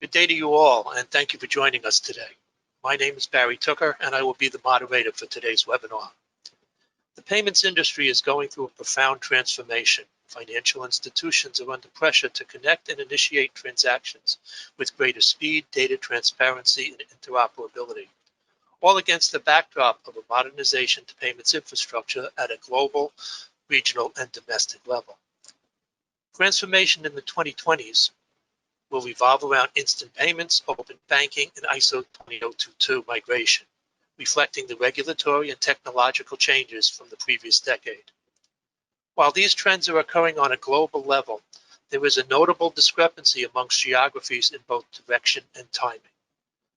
Good day to you all, and thank you for joining us today. My name is Barry Tooker, and I will be the moderator for today's webinar. The payments industry is going through a profound transformation. Financial institutions are under pressure to connect and initiate transactions with greater speed, data transparency, and interoperability, all against the backdrop of a modernization to payments infrastructure at a global, regional, and domestic level. Transformation in the 2020s will revolve around instant payments, open banking, and ISO 20022 migration, reflecting the regulatory and technological changes from the previous decade. While these trends are occurring on a global level, there is a notable discrepancy amongst geographies in both direction and timing.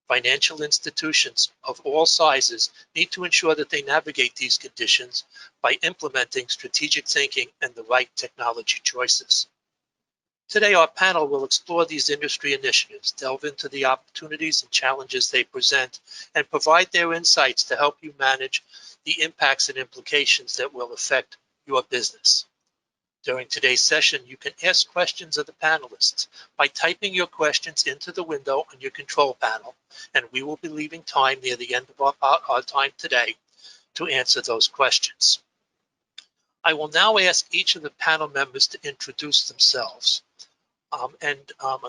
Financial institutions of all sizes need to ensure that they navigate these conditions by implementing strategic thinking and the right technology choices. Today, our panel will explore these industry initiatives, delve into the opportunities and challenges they present, and provide their insights to help you manage the impacts and implications that will affect your business. During today's session, you can ask questions of the panelists by typing your questions into the window on your control panel, and we will be leaving time near the end of our time today to answer those questions. I will now ask each of the panel members to introduce themselves. I'm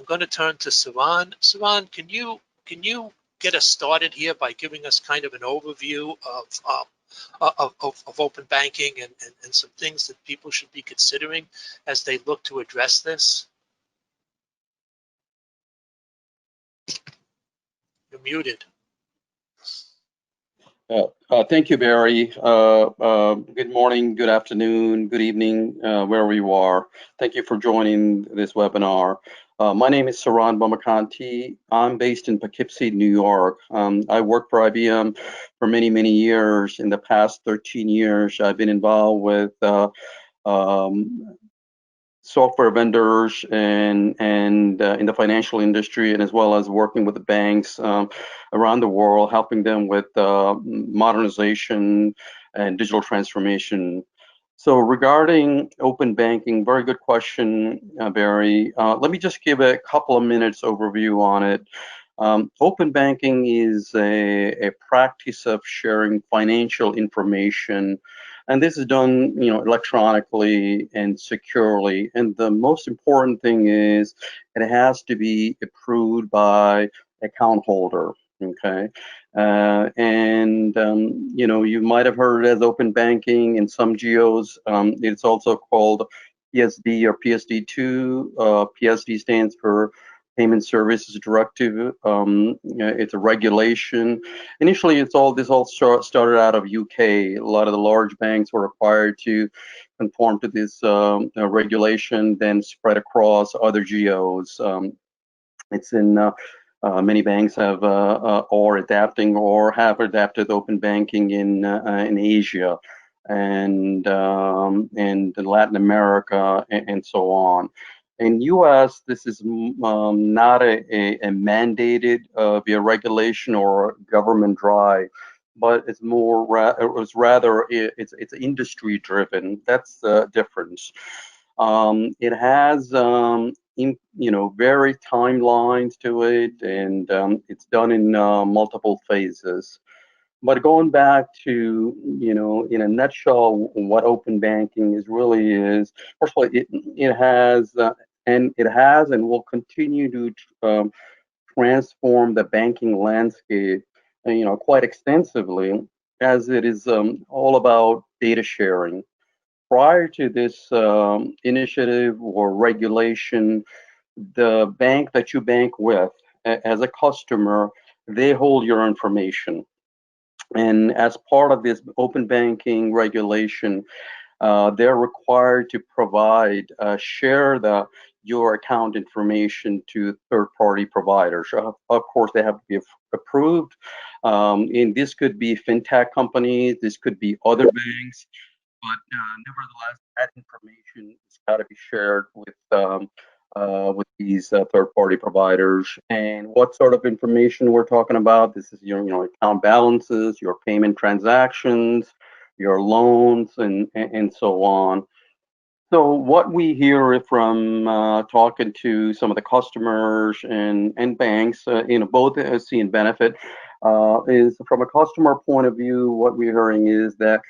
going to turn to Saran. Saran, can you get us started here by giving us kind of an overview of open banking and some things that people should be considering as they look to address this? You're muted. Thank you, Barry. Good morning, good afternoon, good evening, wherever you are. Thank you for joining this webinar. My name is Saran Bomakanti. I'm based in Poughkeepsie, New York. I worked for IBM for many, many years. In the past 13 years, I've been involved with software vendors and in the financial industry, and as well as working with the banks around the world, helping them with modernization and digital transformation. So regarding open banking, very good question, Barry. Let me just give a couple of minutes overview on it. Open banking is a practice of sharing financial information, and this is done, electronically and securely. And the most important thing is it has to be approved by account holder. Okay, you might have heard it as open banking in some geos. It's also called PSD or PSD2. PSD stands for Payment Services Directive. It's a regulation. Initially, this all started out of UK. A lot of the large banks were required to conform to this regulation, then spread across other geos. It's in many banks have or adapting or have adapted open banking in Asia and Latin America and so on. In U.S., this is not a mandated via regulation or government drive, but it's more it's industry driven. That's the difference. It has very timelines to it, and it's done in multiple phases. But going back to, in a nutshell, what open banking really is, first of all, it has and will continue to transform the banking landscape, quite extensively, as it is all about data sharing. Prior to this initiative or regulation, the bank that you bank with as a customer, they hold your information. And as part of this open banking regulation, they're required to provide, share your account information to third-party providers. Of course, they have to be approved. And this could be fintech companies, this could be other banks, but nevertheless, that information has got to be shared with these third-party providers. And what sort of information we're talking about? This is your account balances, your payment transactions, your loans, and so on. So what we hear from talking to some of the customers and banks, both seeing benefit, is from a customer point of view, what we're hearing is that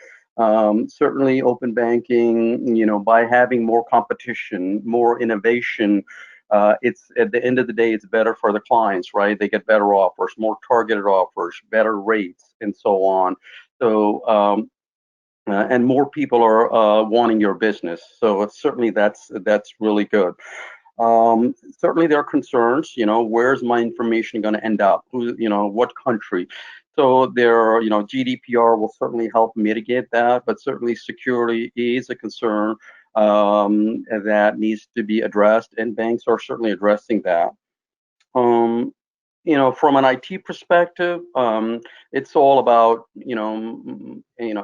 certainly open banking, by having more competition, more innovation, it's at the end of the day, it's better for the clients, right? They get better offers, more targeted offers, better rates, and so on. So and more people are wanting your business. So it's certainly that's really good. Certainly there are concerns, where's my information going to end up? Who, what country? So GDPR will certainly help mitigate that, but certainly security is a concern that needs to be addressed, and banks are certainly addressing that. From an IT perspective, it's all about,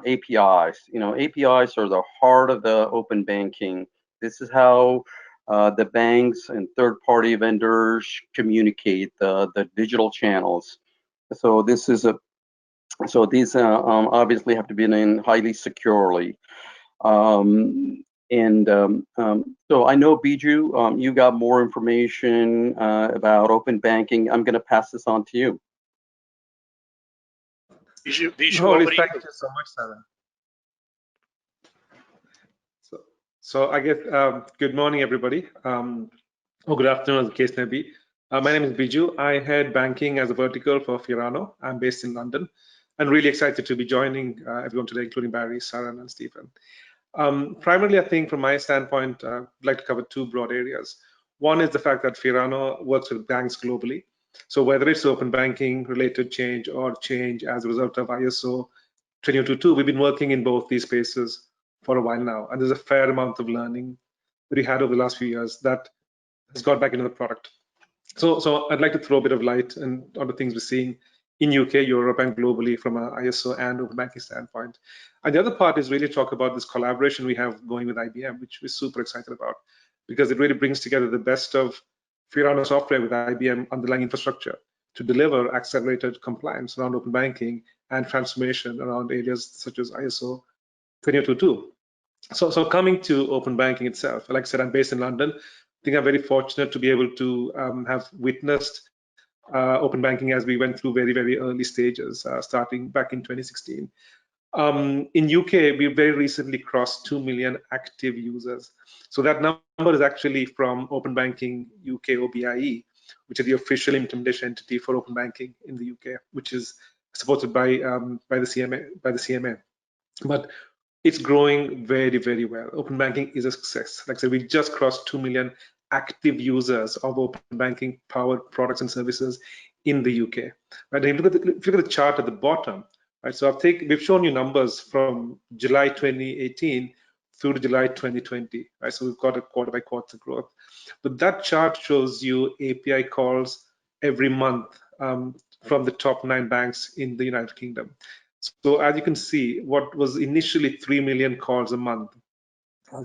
APIs. APIs are the heart of the open banking. This is how the banks and third-party vendors communicate the digital channels. So these obviously have to be done highly securely. So I know Biju, you got more information about open banking. I'm going to pass this on to you. Biju, No, over to thank you. you so much, Sarah. So I guess good morning, everybody, or good afternoon, as the case may be. My name is Biju. I head banking as a vertical for Fiorano. I'm based in London, and really excited to be joining everyone today, including Barry, Sarah, and Stephen. Primarily, I think from my standpoint, I'd like to cover two broad areas. One is the fact that Fiorano works with banks globally. So whether it's open banking related change or change as a result of ISO 20022, we've been working in both these spaces for a while now. And there's a fair amount of learning that we had over the last few years that has got back into the product. So I'd like to throw a bit of light on the things we're seeing in UK, Europe, and globally from an ISO and open banking standpoint. And the other part is really talk about this collaboration we have going with IBM, which we're super excited about, because it really brings together the best of Fiorano software with IBM underlying infrastructure to deliver accelerated compliance around open banking and transformation around areas such as ISO 20022. So coming to open banking itself, like I said, I'm based in London. I think I'm very fortunate to be able to have witnessed open banking as we went through very, very early stages, starting back in 2016. In UK, we very recently crossed 2 million active users. So that number is actually from Open Banking UK OBIE, which is the official implementation entity for open banking in the UK, which is supported by the CMA. But it's growing very, very well. Open banking is a success. Like I said, we just crossed 2 million active users of open banking powered products and services in the UK. Right? And if you look at the chart at the bottom, right? So we've shown you numbers from July 2018 through to July 2020. Right? So we've got a quarter by quarter growth. But that chart shows you API calls every month from the top 9 banks in the United Kingdom. So as you can see, what was initially 3 million calls a month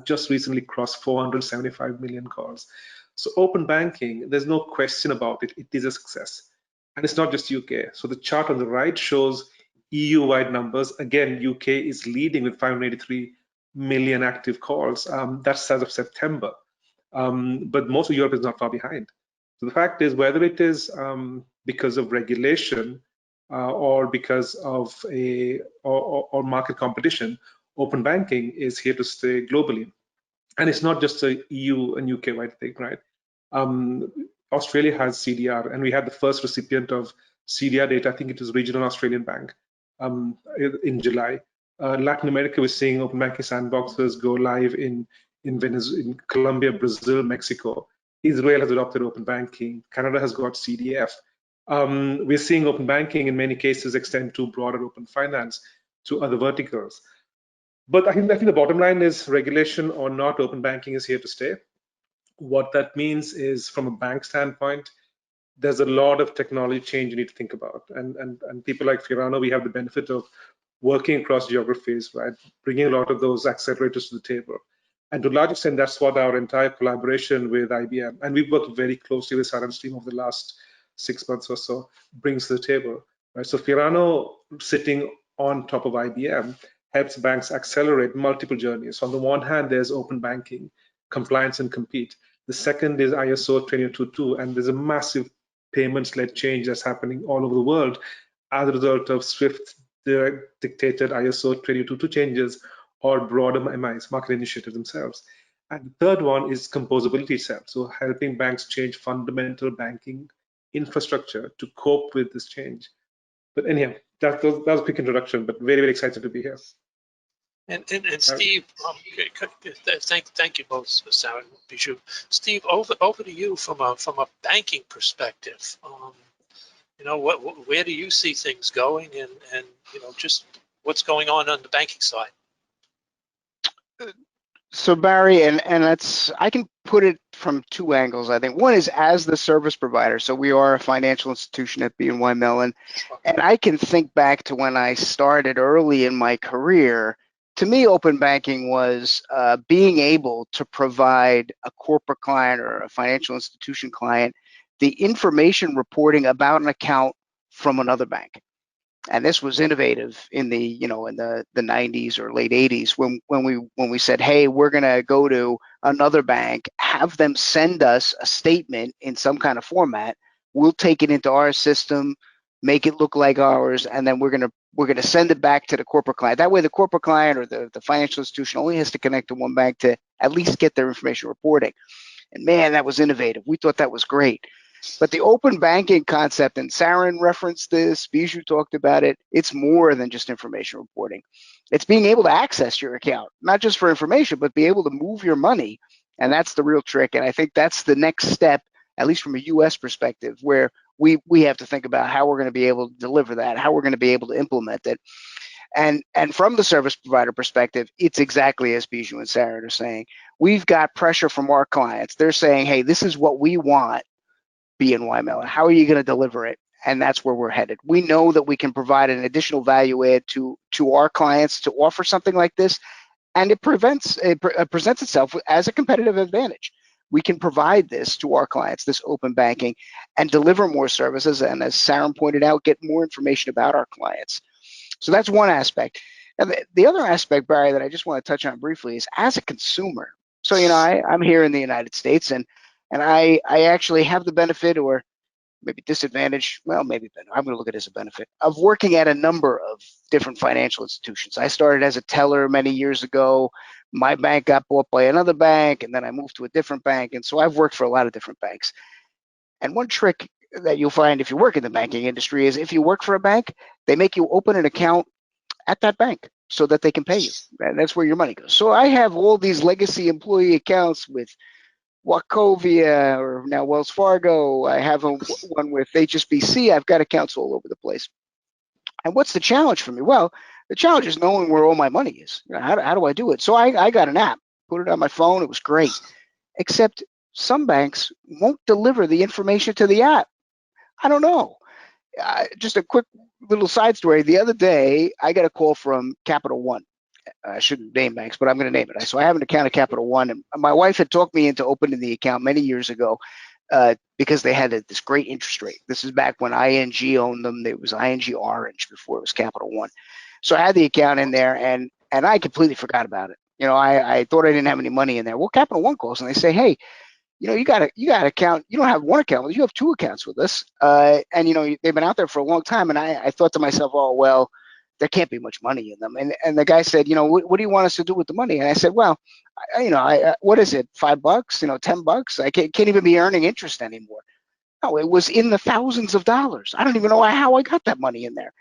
just recently crossed 475 million calls. So open banking, there's no question about it. It is a success. And it's not just UK. So the chart on the right shows EU-wide numbers. Again, UK is leading with 583 million active calls. That's as of September. But most of Europe is not far behind. So the fact is, whether it is because of regulation or because of or market competition, open banking is here to stay globally. And it's not just a EU and UK wide thing, right? Australia has CDR, and we had the first recipient of CDR data. I think it was Regional Australian Bank in July. Latin America, we're seeing open banking sandboxes go live in Venezuela, in Colombia, Brazil, Mexico. Israel has adopted open banking. Canada has got CDF. We're seeing open banking in many cases extend to broader open finance to other verticals. But I think the bottom line is regulation or not, open banking is here to stay. What that means is, from a bank standpoint, there's a lot of technology change you need to think about. And people like Fiorano, we have the benefit of working across geographies, right? Bringing a lot of those accelerators to the table. And to a large extent, that's what our entire collaboration with IBM, and we've worked very closely with Sarah's team over the last 6 months or so, brings to the table, right? So Fiorano sitting on top of IBM helps banks accelerate multiple journeys. So on the one hand, there's open banking, compliance and compete. The second is ISO 20022, and there's a massive payments-led change that's happening all over the world as a result of SWIFT dictated ISO 20022 changes or broader MIs, market initiatives themselves. And the third one is composability itself, so helping banks change fundamental banking infrastructure to cope with this change. But anyhow, that was a quick introduction, but very, very excited to be here. And Steve, thank you both, Sarah and Bijou. Steve, over to you from a banking perspective. You know, where do you see things going, and you know, just what's going on the banking side? So Barry, and I can put it from two angles. I think one is as the service provider. So we are a financial institution at BNY Mellon, and I can think back to when I started early in my career. To me, open banking was being able to provide a corporate client or a financial institution client the information reporting about an account from another bank. And this was innovative in the in the 90s or late 80s when we said, hey, we're going to go to another bank, have them send us a statement in some kind of format. We'll take it into our system, make it look like ours, and then we're going to send it back to the corporate client. That way the corporate client or the financial institution only has to connect to one bank to at least get their information reporting. And man, that was innovative. We thought that was great. But the open banking concept, and Saren referenced this, Bijou talked about it, it's more than just information reporting. It's being able to access your account, not just for information, but be able to move your money. And that's the real trick. And I think that's the next step, at least from a US perspective, where we have to think about how we're going to be able to deliver that, how we're going to be able to implement it. And from the service provider perspective, it's exactly as Bijou and Saren are saying. We've got pressure from our clients. They're saying, hey, this is what we want. BNY Mellon, how are you going to deliver it? And that's where we're headed. We know that we can provide an additional value add to our clients to offer something like this, and it presents itself as a competitive advantage. We can provide this to our clients, this open banking, and deliver more services, and as Saren pointed out, get more information about our clients. So that's one aspect. And the other aspect, Barry, that I just want to touch on briefly is as a consumer. So, I'm here in the United States, and I actually have the benefit, or maybe disadvantage, well, maybe I'm going to look at it as a benefit, of working at a number of different financial institutions. I started as a teller many years ago. My bank got bought by another bank, and then I moved to a different bank. And so I've worked for a lot of different banks. And one trick that you'll find if you work in the banking industry is if you work for a bank, they make you open an account at that bank so that they can pay you. And that's where your money goes. So I have all these legacy employee accounts with Wachovia or now Wells Fargo. I have one with HSBC. I've got accounts all over the place. And what's the challenge for me? Well, the challenge is knowing where all my money is. How do I do it? So I got an app, put it on my phone. It was great, except some banks won't deliver the information to the app. I don't know. Just a quick little side story. The other day, I got a call from Capital One. I shouldn't name banks, but I'm going to name it. So I have an account at Capital One, and my wife had talked me into opening the account many years ago because they had this great interest rate. This is back when ING owned them. It was ING Orange before it was Capital One. So I had the account in there, and I completely forgot about it. I thought I didn't have any money in there. Well, Capital One calls and they say, hey, you got an account. You don't have one account. You have two accounts with us, and they've been out there for a long time. And I thought to myself, oh well, there can't be much money in them. And the guy said, what do you want us to do with the money? And I said, well, what is it, $5, $10? I can't even be earning interest anymore. No, it was in the thousands of dollars. I don't even know how I got that money in there.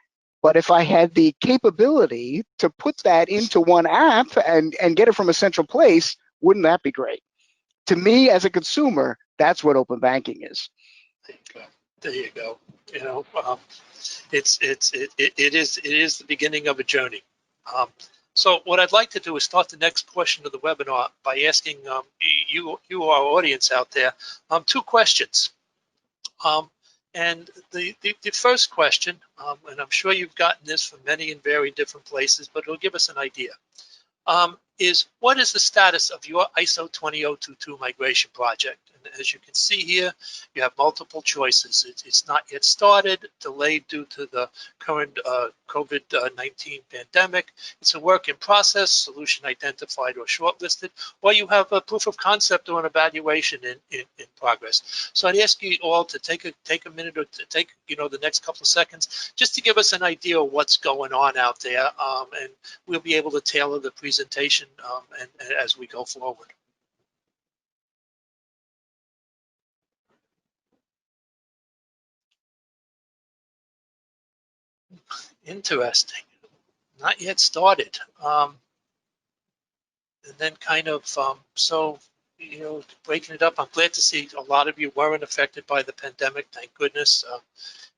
But if I had the capability to put that into one app and get it from a central place, wouldn't that be great? To me, as a consumer, that's what open banking is. There you go. It is the beginning of a journey. So what I'd like to do is start the next portion of the webinar by asking you our audience out there two questions. And the first question, and I'm sure you've gotten this from many and very different places, but it'll give us an idea. is what is the status of your ISO 20022 migration project? And as you can see here, you have multiple choices. It's not yet started, delayed due to the current COVID-19 pandemic. It's a work in process, solution identified or shortlisted, or you have a proof of concept or an evaluation in progress. So I'd ask you all to take a minute or to take the next couple of seconds just to give us an idea of what's going on out there, and we'll be able to tailor the presentation and as we go forward. Interesting. Not yet started. And then kind of, so, breaking it up, I'm glad to see a lot of you weren't affected by the pandemic, thank goodness.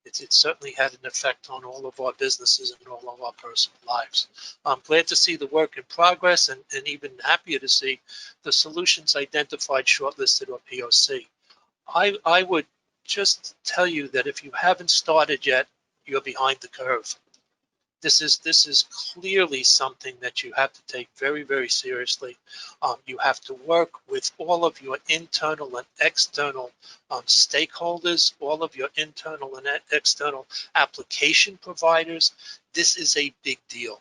It certainly had an effect on all of our businesses and all of our personal lives. I'm glad to see the work in progress and even happier to see the solutions identified, shortlisted, or POC. I would just tell you that if you haven't started yet, you're behind the curve. This is clearly something that you have to take very, very seriously. You have to work with all of your internal and external stakeholders, all of your internal and external application providers. This is a big deal.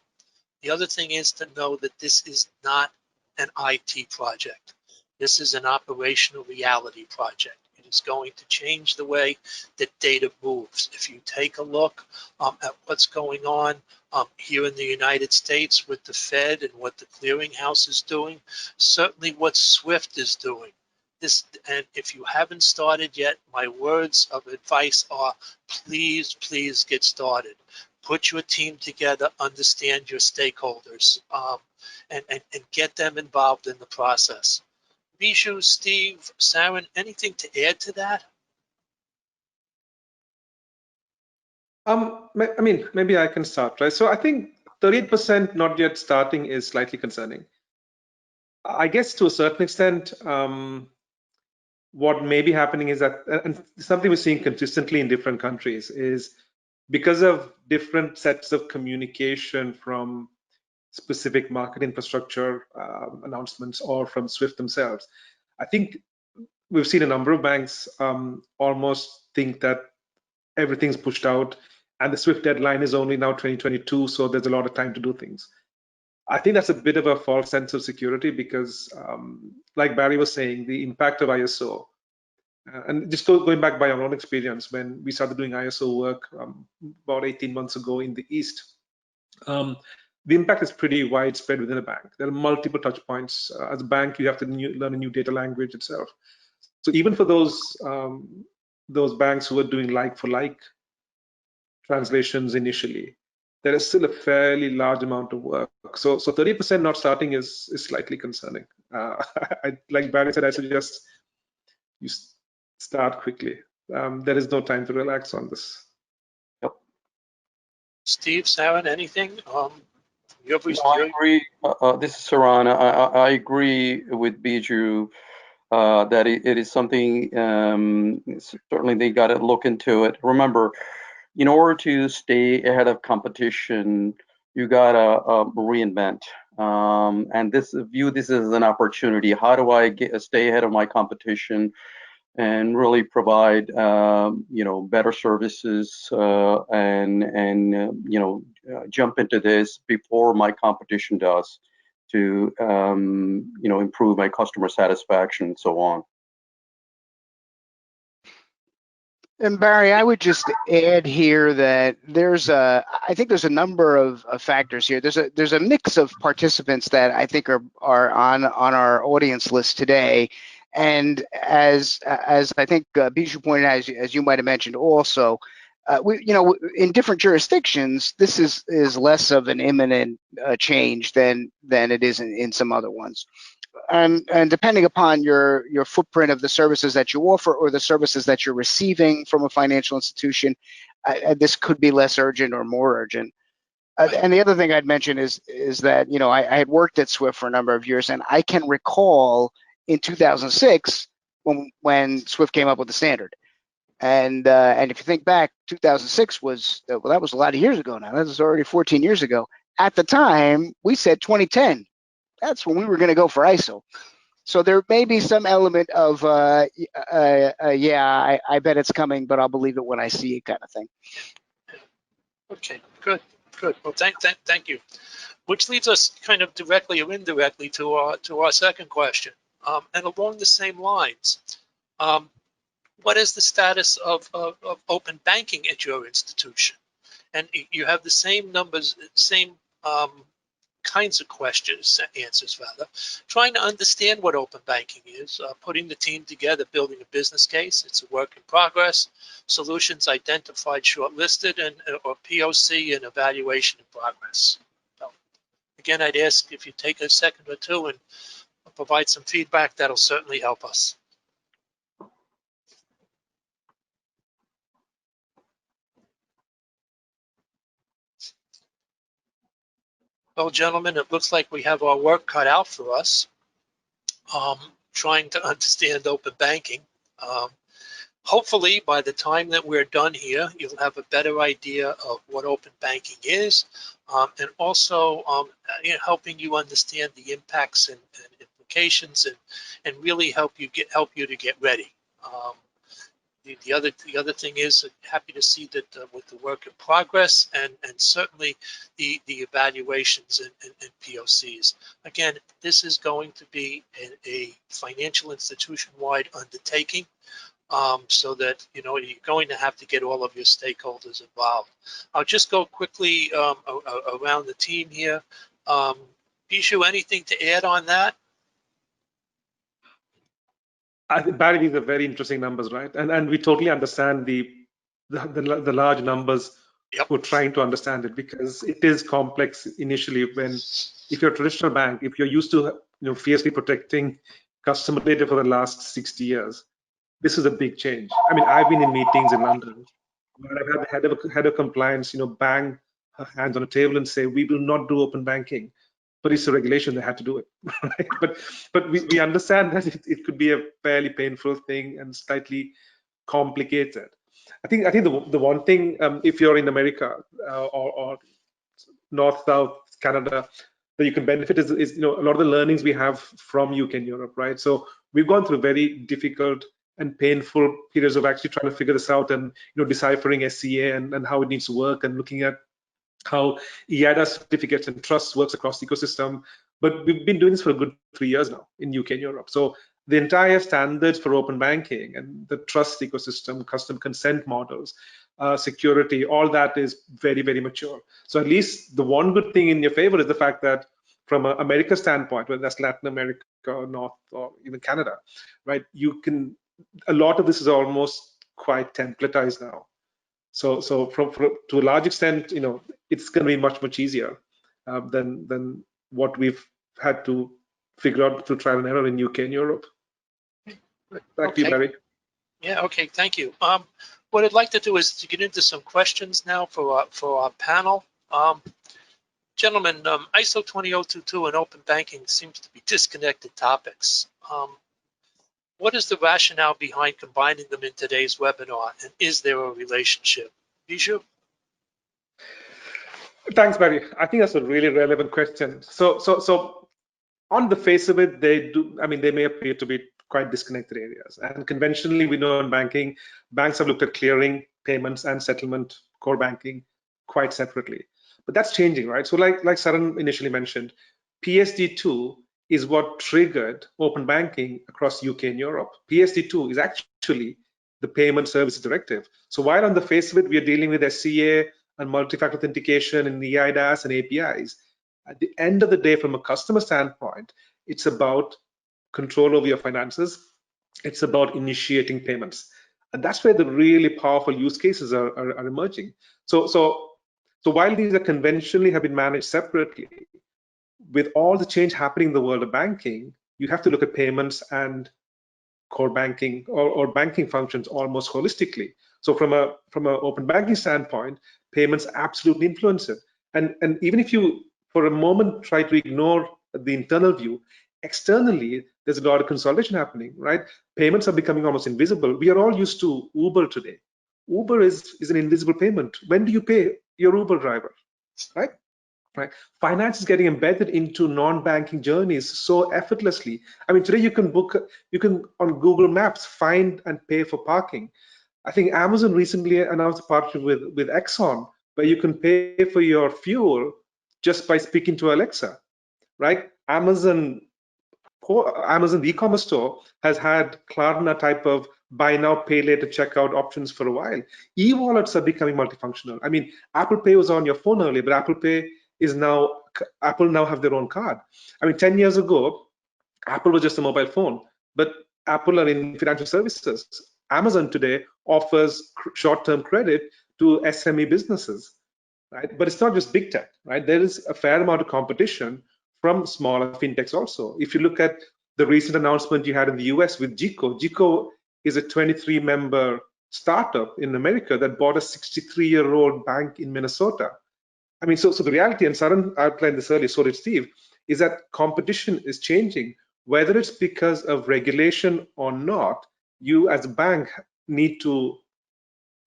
The other thing is to know that this is not an IT project. This is an operational reality project. It is going to change the way that data moves. If you take a look at what's going on here in the United States with the Fed and what the clearinghouse is doing, certainly what SWIFT is doing. And if you haven't started yet, my words of advice are please, please get started. Put your team together, understand your stakeholders, and get them involved in the process. Bijou, Steve, Saren, anything to add to that? I mean, maybe I can start, right? So I think 38% not yet starting is slightly concerning. I guess to a certain extent, what may be happening is that, and something we're seeing consistently in different countries, is because of different sets of communication from specific market infrastructure announcements or from SWIFT themselves. I think we've seen a number of banks almost think that everything's pushed out and the SWIFT deadline is only now 2022, so there's a lot of time to do things. I think that's a bit of a false sense of security because, like Barry was saying, the impact of ISO, and just going back by our own experience, when we started doing ISO work about 18 months ago in the East, the impact is pretty widespread within a bank. There are multiple touch points. As a bank, you have to learn a new data language itself. So even for those banks who are doing like-for-like translations initially, there is still a fairly large amount of work. So 30% not starting is slightly concerning. Like Barry said, I suggest you start quickly. There is no time to relax on this. Yep. Steve, Saren, anything? No, I agree. This is Saran. I agree with Bijou that it is something, certainly they got to look into it. Remember, in order to stay ahead of competition, you got to reinvent. And view this as an opportunity. How do I stay ahead of my competition and really provide better services and jump into this before my competition does to improve my customer satisfaction and so on. And Barry, I would just add here that I think there's a number of factors here. There's a mix of participants that I think are on our audience list today. And as I think Bijou pointed out, as you might have mentioned also, in different jurisdictions, this is less of an imminent change than it is in some other ones. And depending upon your footprint of the services that you offer or the services that you're receiving from a financial institution, this could be less urgent or more urgent. And the other thing I'd mention is that I had worked at SWIFT for a number of years, and I can recall in 2006 when SWIFT came up with the standard. And if you think back, 2006 that was a lot of years ago now. That was already 14 years ago. At the time, we said 2010. that's when we were going to go for ISO. So there may be some element of, yeah, I bet it's coming, but I'll believe it when I see it kind of thing. Okay, good. Well, thank you. Which leads us kind of directly or indirectly to our second question. And along the same lines, what is the status of open banking at your institution? And you have the same numbers, same kinds of answers rather, trying to understand what open banking is, putting the team together, building a business case. It's a work in progress, solutions identified, shortlisted, and or POC and evaluation in progress. So again, I'd ask if you take a second or two and provide some feedback, that'll certainly help us. Well, gentlemen, it looks like we have our work cut out for us. Trying to understand open banking. Hopefully, by the time that we're done here, you'll have a better idea of what open banking is, and also helping you understand the impacts and implications, and really help you to get ready. The other thing is, happy to see that with the work in progress and certainly the evaluations and POCs. Again, this is going to be a financial institution-wide undertaking, so that you're going to have to get all of your stakeholders involved. I'll just go quickly around the team here. Bijou, anything to add on that? I think, Barry, these are very interesting numbers, right? And we totally understand the large numbers. Yep. We're trying to understand it because it is complex initially. If you're a traditional bank, if you're used to fiercely protecting customer data for the last 60 years, this is a big change. I mean, I've been in meetings in London where I've had the head of compliance, bang her hands on a table and say, we will not do open banking. But it's a regulation, they had to do it, right? But we understand that it could be a fairly painful thing and slightly complicated. I think the one thing, if you're in America or North, South, Canada, that you can benefit is a lot of the learnings we have from UK and Europe, right? So we've gone through very difficult and painful periods of actually trying to figure this out and deciphering SCA and how it needs to work and looking at how EIDAS certificates and trust works across the ecosystem. But we've been doing this for a good 3 years now in UK and Europe. So the entire standards for open banking and the trust ecosystem, custom consent models, security, all that is very, very mature. So at least the one good thing in your favor is the fact that from an America standpoint, whether that's Latin America or North or even Canada, right? A lot of this is almost quite templatized now. So to a large extent, it's going to be much easier than what we've had to figure out through trial and error in UK and Europe. Back to you, Barry. Yeah. Okay. Thank you. What I'd like to do is to get into some questions now for our panel. Gentlemen, ISO 20022 and open banking seems to be disconnected topics. What is the rationale behind combining them in today's webinar, and is there a relationship? Bijou? Thanks, Barry. I think that's a really relevant question. So on the face of it, they may appear to be quite disconnected areas. And conventionally, we know in banking, banks have looked at clearing, payments, and settlement, core banking, quite separately. But that's changing, right? So like Saran initially mentioned, PSD2 is what triggered open banking across UK and Europe. PSD2 is actually the Payment Services Directive. So while on the face of it, we are dealing with SCA and multi-factor authentication and EIDAS and APIs, at the end of the day, from a customer standpoint, it's about control over your finances. It's about initiating payments. And that's where the really powerful use cases are emerging. So while these are conventionally have been managed separately, with all the change happening in the world of banking, you have to look at payments and core banking or banking functions almost holistically. So from an open banking standpoint, payments absolutely influence it. And even if you, for a moment, try to ignore the internal view, externally, there's a lot of consolidation happening, right? Payments are becoming almost invisible. We are all used to Uber today. Uber is an invisible payment. When do you pay your Uber driver, right? right? Finance is getting embedded into non-banking journeys so effortlessly. I mean, today you can on Google Maps find and pay for parking. I think Amazon recently announced a partnership with Exxon, where you can pay for your fuel just by speaking to Alexa, right? Amazon e-commerce store has had Klarna type of buy now, pay later checkout options for a while. E-wallets are becoming multifunctional. I mean, Apple Pay was on your phone earlier, but Apple now have their own card. I mean, 10 years ago, Apple was just a mobile phone, but Apple are in financial services. Amazon today offers short-term credit to SME businesses, right? But it's not just big tech, right? There is a fair amount of competition from smaller fintechs also. If you look at the recent announcement you had in the US with GECO is a 23-member startup in America that bought a 63-year-old bank in Minnesota. I mean, so the reality, and Saran outlined this earlier, so did Steve, is that competition is changing. Whether it's because of regulation or not, you as a bank need to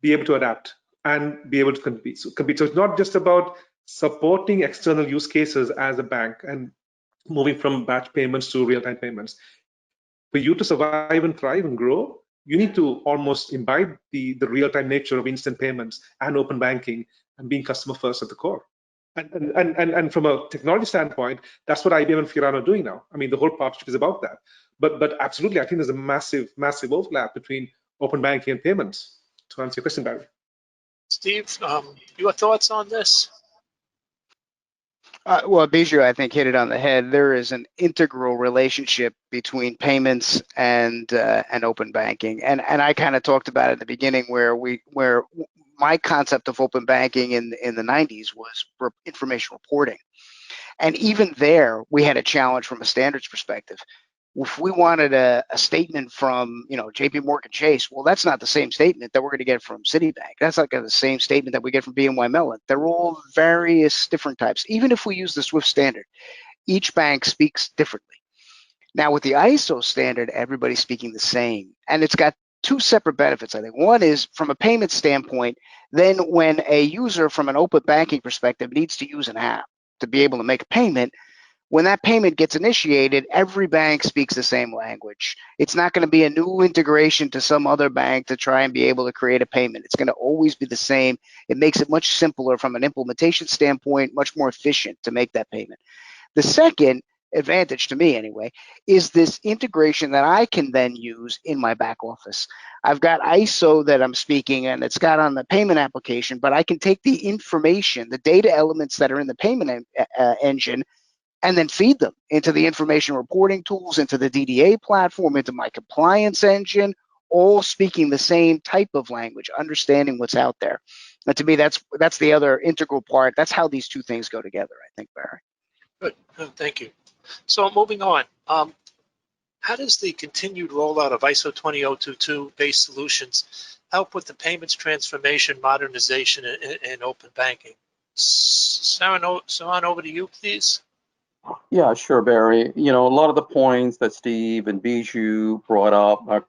be able to adapt and be able to compete. So it's not just about supporting external use cases as a bank and moving from batch payments to real-time payments. For you to survive and thrive and grow, you need to almost imbibe the real-time nature of instant payments and open banking and being customer first at the core. And from a technology standpoint, that's what IBM and Fiorano are doing now. I mean, the whole partnership is about that. But absolutely, I think there's a massive overlap between open banking and payments. To answer your question, Barry. Steve, your thoughts on this? Well, Bijou, I think, hit it on the head. There is an integral relationship between payments and open banking, and I kind of talked about it at the beginning, where my concept of open banking in the 90s was information reporting, and even there we had a challenge from a standards perspective. If we wanted a statement from, JP Morgan Chase, well, that's not the same statement that we're going to get from Citibank. That's not the same statement that we get from BNY Mellon. They're all various different types. Even if we use the SWIFT standard, each bank speaks differently. Now with the ISO standard, everybody's speaking the same, and it's got two separate benefits, I think. One is from a payment standpoint, then when a user from an open banking perspective needs to use an app to be able to make a payment, when that payment gets initiated, every bank speaks the same language. It's not going to be a new integration to some other bank to try and be able to create a payment. It's going to always be the same. It makes it much simpler from an implementation standpoint, much more efficient to make that payment. The second advantage, to me anyway, is this integration that I can then use in my back office. I've got ISO that I'm speaking, and it's got on the payment application, but I can take the information, the data elements that are in the payment engine, and then feed them into the information reporting tools, into the DDA platform, into my compliance engine, all speaking the same type of language, understanding what's out there. And to me, that's the other integral part. That's how these two things go together, I think, Barry. Good, thank you. So moving on, how does the continued rollout of ISO 20022-based solutions help with the payments transformation, modernization, and open banking? Saran, over to you, please. Yeah, sure, Barry. A lot of the points that Steve and Bijou brought up,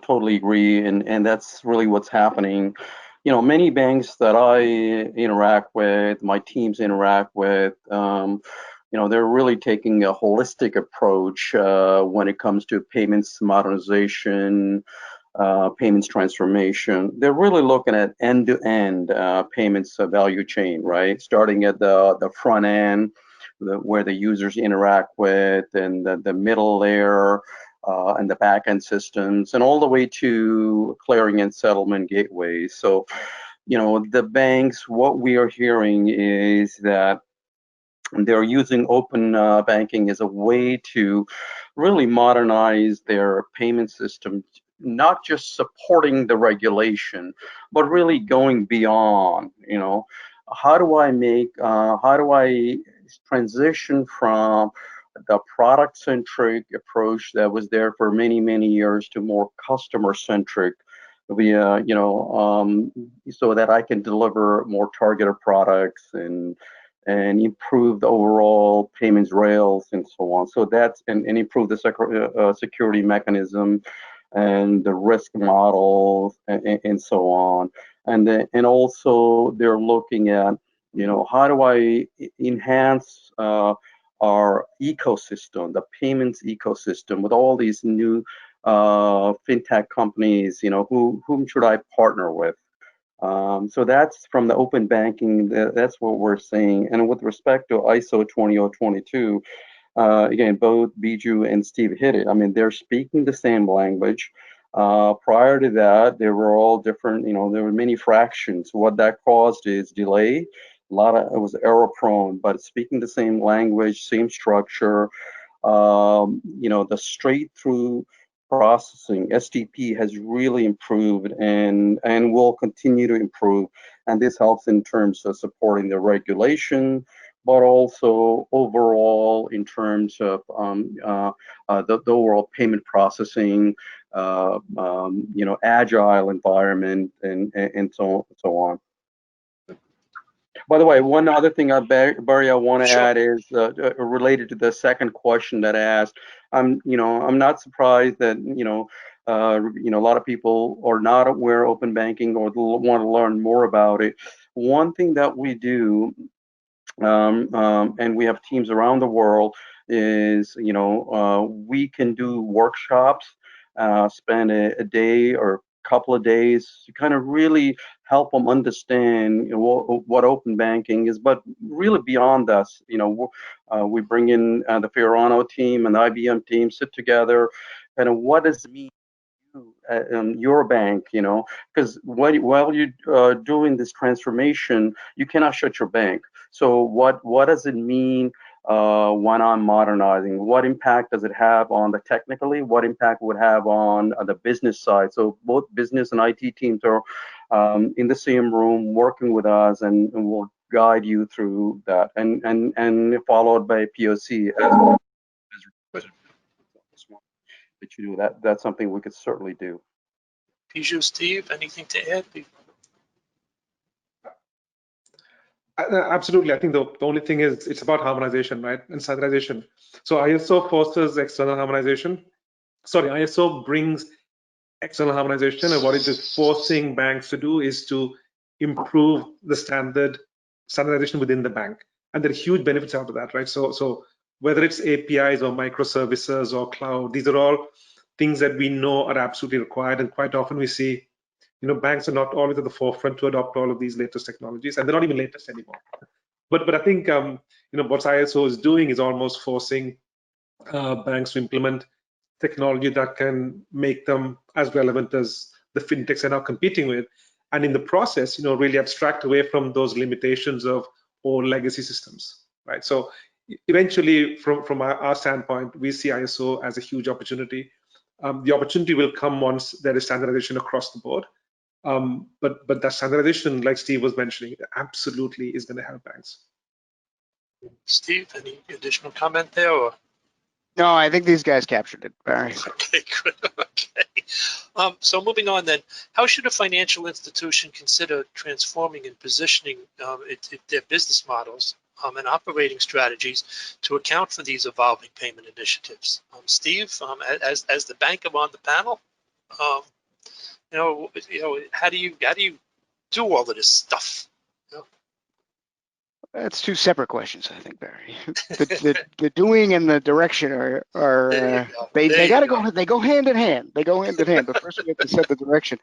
totally agree, and that's really what's happening. Many banks that I interact with, my teams interact with, they're really taking a holistic approach when it comes to payments modernization, payments transformation. They're really looking at end-to-end payments value chain, right? Starting at the front end, where the users interact with, and the middle layer, and the back-end systems, and all the way to clearing and settlement gateways. So, the banks, what we are hearing is that they're using open banking as a way to really modernize their payment system, not just supporting the regulation, but really going beyond. How do I transition from the product-centric approach that was there for many, many years to more customer-centric, via, so that I can deliver more targeted products and improve the overall payments rails and so on. So that's and improve the security mechanism and the risk models and so on. And also they're looking at How do I enhance our ecosystem, the payments ecosystem, with all these new fintech companies? Whom should I partner with? So that's from the open banking. That's what we're seeing. And with respect to ISO 20022, again, both Biju and Steve hit it. I mean, they're speaking the same language. Prior to that, they were all different. There were many fractions. What that caused is delay. It was error prone, but speaking the same language, same structure. The straight through processing, STP, has really improved and will continue to improve. And this helps in terms of supporting the regulation, but also overall in terms of the overall payment processing, agile environment, and so on. By the way, one other thing, Barry, I want to add is related to the second question that I asked. I'm not surprised that a lot of people are not aware of open banking or want to learn more about it. One thing that we do, and we have teams around the world, is we can do workshops, spend a day or couple of days to kind of really help them understand what open banking is. But really beyond us, we bring in the Fiorano team and the IBM team, sit together, and what does it mean your bank, because while you're doing this transformation, you cannot shut your bank. So what does it mean when I'm modernizing? What impact does it have on the technically? What impact would have on the business side? So both business and IT teams are in the same room working with us, and we'll guide you through that, and followed by POC as well. That you do that's something we could certainly do. Biju, Steve, anything to add? Absolutely. I think the only thing is it's about harmonization, right? And standardization. So ISO fosters external harmonization. Sorry, ISO brings external harmonization, and what it is forcing banks to do is to improve the standardization within the bank. And there are huge benefits out of that, right? So whether it's APIs or microservices or cloud, these are all things that we know are absolutely required. And quite often we see, banks are not always at the forefront to adopt all of these latest technologies, and they're not even latest anymore. But I think what ISO is doing is almost forcing banks to implement technology that can make them as relevant as the fintechs are now competing with, and in the process, really abstract away from those limitations of old legacy systems, right? So eventually, from our standpoint, we see ISO as a huge opportunity. The opportunity will come once there is standardization across the board. But that standardization, like Steve was mentioning, absolutely is going to help banks. Steve, any additional comment there? Or? No, I think these guys captured it, Barry. Okay, good. Okay. So moving on then, how should a financial institution consider transforming and positioning their business models and operating strategies to account for these evolving payment initiatives? Steve, as the banker on the panel, how do you do all of this stuff? That's two separate questions, I think, Barry. The doing and the direction are they got to go. They go hand in hand. They go hand in hand. But first we have to set the direction.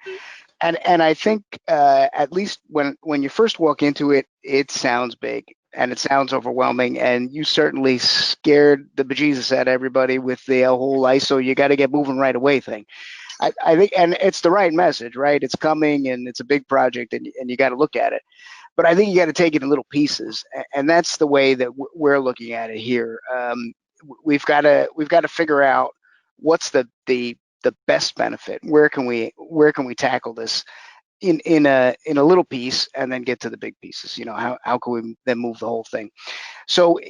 And I think at least when you first walk into it, it sounds big and it sounds overwhelming. And you certainly scared the bejesus out of everybody with the whole ISO. You got to get moving right away thing. I think, and it's the right message, right? It's coming and it's a big project, and you got to look at it. But I think you got to take it in little pieces, and that's the way that we're looking at it here. We've got to figure out what's the best benefit. Where can we tackle this in a little piece, and then get to the big pieces. How can we then move the whole thing? So.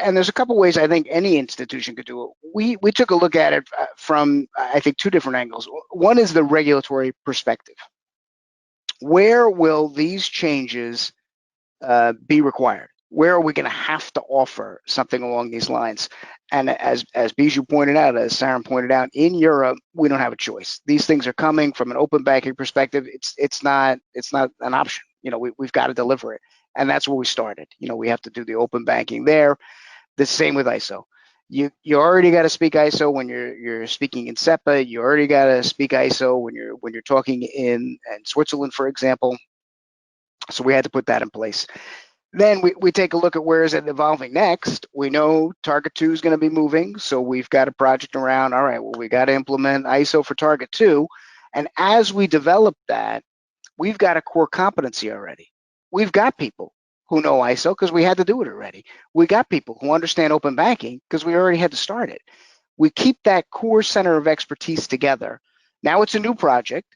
And there's a couple ways I think any institution could do it. We took a look at it from, I think, two different angles. One is the regulatory perspective. Where will these changes be required? Where are we going to have to offer something along these lines? And as Biju pointed out, as Saran pointed out, in Europe, we don't have a choice. These things are coming from an open banking perspective. It's not an option. we've got to deliver it. And that's where we started. We have to do the open banking there. The same with ISO. You already got to speak ISO when you're speaking in SEPA. You already got to speak ISO when you're talking in Switzerland, for example. So we had to put that in place. Then we take a look at where is it evolving next. We know Target 2 is going to be moving, so we've got a project around, all right, well, we got to implement ISO for Target 2. And as we develop that, we've got a core competency already. We've got people who know ISO because we had to do it already. We got people who understand open banking because we already had to start it. We keep that core center of expertise together. Now it's a new project.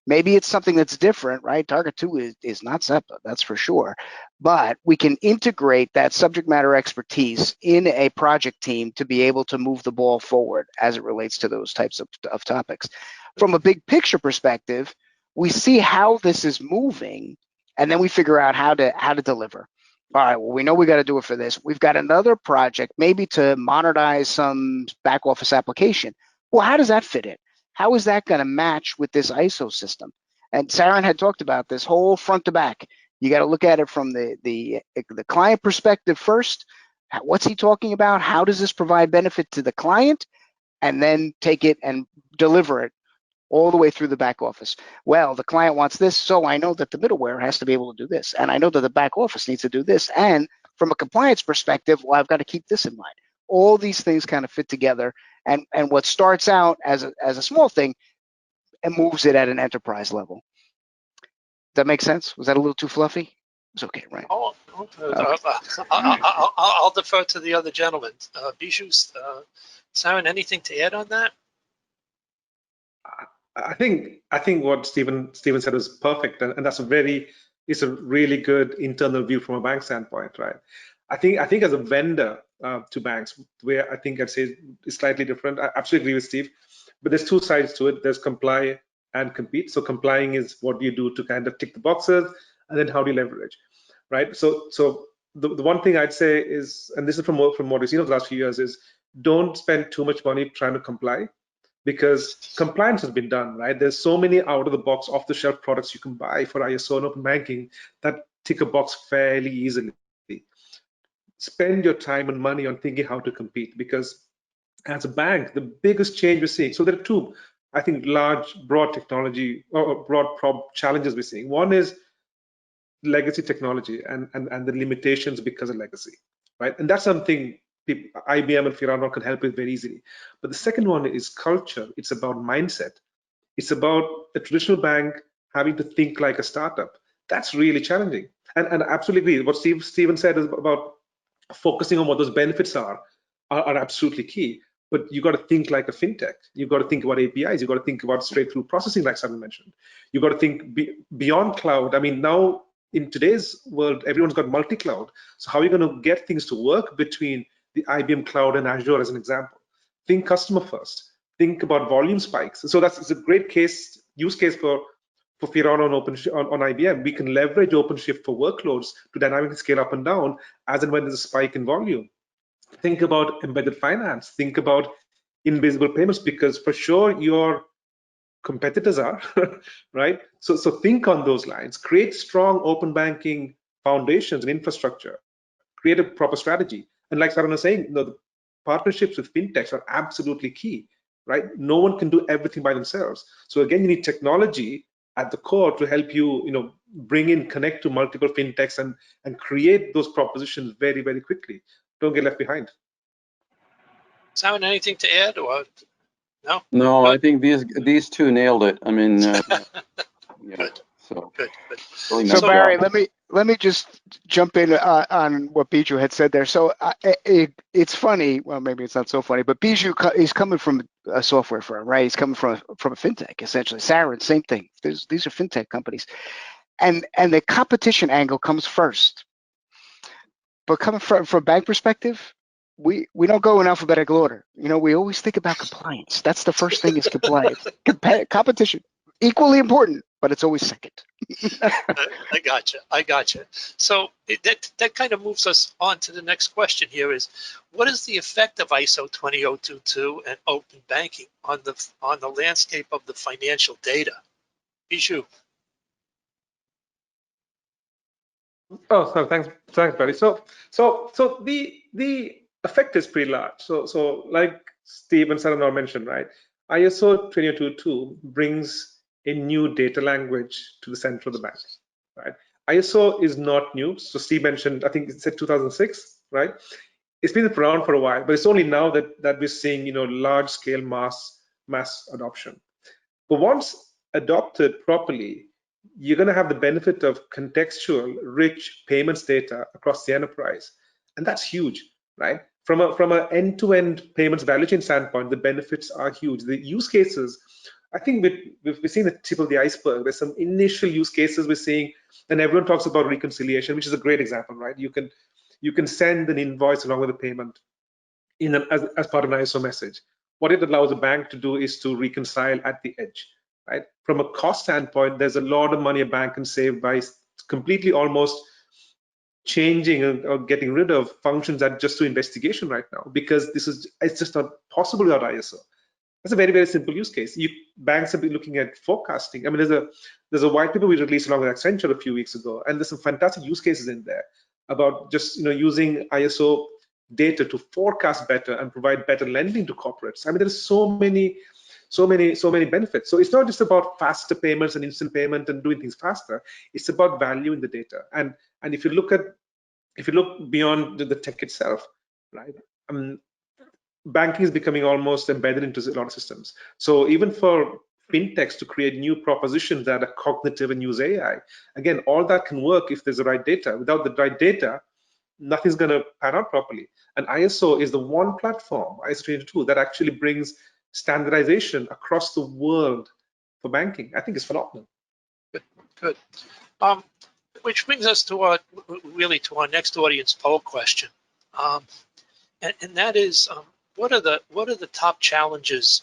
Maybe it's something that's different, right? Target 2 is not SEPA, that's for sure. But we can integrate that subject matter expertise in a project team to be able to move the ball forward as it relates to those types of topics. From a big picture perspective, we see how this is moving, and then we figure out how to deliver. All right, well, we know we got to do it for this. We've got another project, maybe to modernize some back office application. Well, how does that fit in? How is that going to match with this ISO system? And Saran had talked about this whole front to back. You got to look at it from the client perspective first. What's he talking about? How does this provide benefit to the client? And then take it and deliver it all the way through the back office. Well, the client wants this, so I know that the middleware has to be able to do this. And I know that the back office needs to do this. And from a compliance perspective, well, I've got to keep this in mind. All these things kind of fit together. And what starts out as a small thing and moves it at an enterprise level. Does that make sense? Was that a little too fluffy? It's okay, right? Oh, I'll defer to the other gentlemen. Bijou, Saran, anything to add on that? I think what Stephen said was perfect, and that's it's a really good internal view from a bank standpoint, right? I think as a vendor to banks, where I think I'd say is slightly different. I absolutely agree with Steve, but there's two sides to it. There's comply and compete. So complying is what do you do to kind of tick the boxes, and then how do you leverage, right? So the one thing I'd say is, and this is from what we've seen over the last few years, is don't spend too much money trying to comply, because compliance has been done, right? There's so many out-of-the-box, off-the-shelf products you can buy for ISO and open banking that tick a box fairly easily. Spend your time and money on thinking how to compete, because as a bank, the biggest change we're seeing, so there are two, I think, large, broad technology or broad challenges we're seeing. One is legacy technology and the limitations because of legacy, right? And that's something IBM and Fiorano can help with very easily. But the second one is culture. It's about mindset. It's about a traditional bank having to think like a startup. That's really challenging. And absolutely agree. What Stephen said is about focusing on what those benefits are absolutely key. But you got to think like a fintech. You got to think about APIs. You got to think about straight-through processing, like Simon mentioned. You got to think beyond cloud. I mean, now in today's world, everyone's got multi-cloud. So how are you going to get things to work between the IBM cloud and Azure, as an example? Think customer first. Think about volume spikes. So it's a great use case for Fiorano on IBM. We can leverage OpenShift for workloads to dynamically scale up and down as and when there's a spike in volume. Think about embedded finance. Think about invisible payments, because for sure your competitors are, right? So think on those lines. Create strong open banking foundations and infrastructure. Create a proper strategy. And like Saran was saying, the partnerships with fintechs are absolutely key, right? No one can do everything by themselves. So again, you need technology at the core to help you, connect to multiple fintechs and create those propositions very, very quickly. Don't get left behind. Saran, anything to add or no? No, Good. I think these two nailed it. I mean, yeah. Good. So Good. really So nice Barry, job. let me just jump in on what Bijou had said there. So it's funny. Well, maybe it's not so funny, but Bijou is coming from a software firm, right? He's coming from a fintech, essentially. Saran, same thing. These are fintech companies, and the competition angle comes first. But coming from a bank perspective, we don't go in alphabetical order. We always think about compliance. That's the first thing is compliance. Competition, equally important, but it's always second. I gotcha. So that kind of moves us on to the next question here is, what is the effect of ISO 20022 and open banking on the landscape of the financial data? Bijou. Oh, so thanks, Barry. So the effect is pretty large. So like Steve and Saranor mentioned, right? ISO 20022 brings a new data language to the center of the bank, right? ISO is not new. So Steve mentioned, I think it said 2006, right? It's been around for a while, but it's only now that we're seeing, large scale mass adoption. But once adopted properly, you're going to have the benefit of contextual, rich payments data across the enterprise, and that's huge, right? From a end-to-end payments value chain standpoint, the benefits are huge. The use cases, I think we've seen the tip of the iceberg. There's some initial use cases we're seeing, and everyone talks about reconciliation, which is a great example, right? You can send an invoice along with a payment as part of an ISO message. What it allows a bank to do is to reconcile at the edge, right? From a cost standpoint, there's a lot of money a bank can save by completely almost changing or getting rid of functions that just do investigation right now, because it's just not possible without ISO. That's a very, very simple use case. Banks have been looking at forecasting. I mean, there's a white paper we released along with Accenture a few weeks ago, and there's some fantastic use cases in there about just using ISO data to forecast better and provide better lending to corporates. I mean, there's so many benefits. So it's not just about faster payments and instant payment and doing things faster. It's about value in the data. And if you look beyond the tech itself, right? Banking is becoming almost embedded into a lot of systems. So even for fintechs to create new propositions that are cognitive and use AI, again, all that can work if there's the right data. Without the right data, nothing's going to pan out properly. And ISO is the one platform, ISO 20022, that actually brings standardization across the world for banking. I think it's phenomenal. Good. Which brings us to our next audience poll question, and that is, what are the top challenges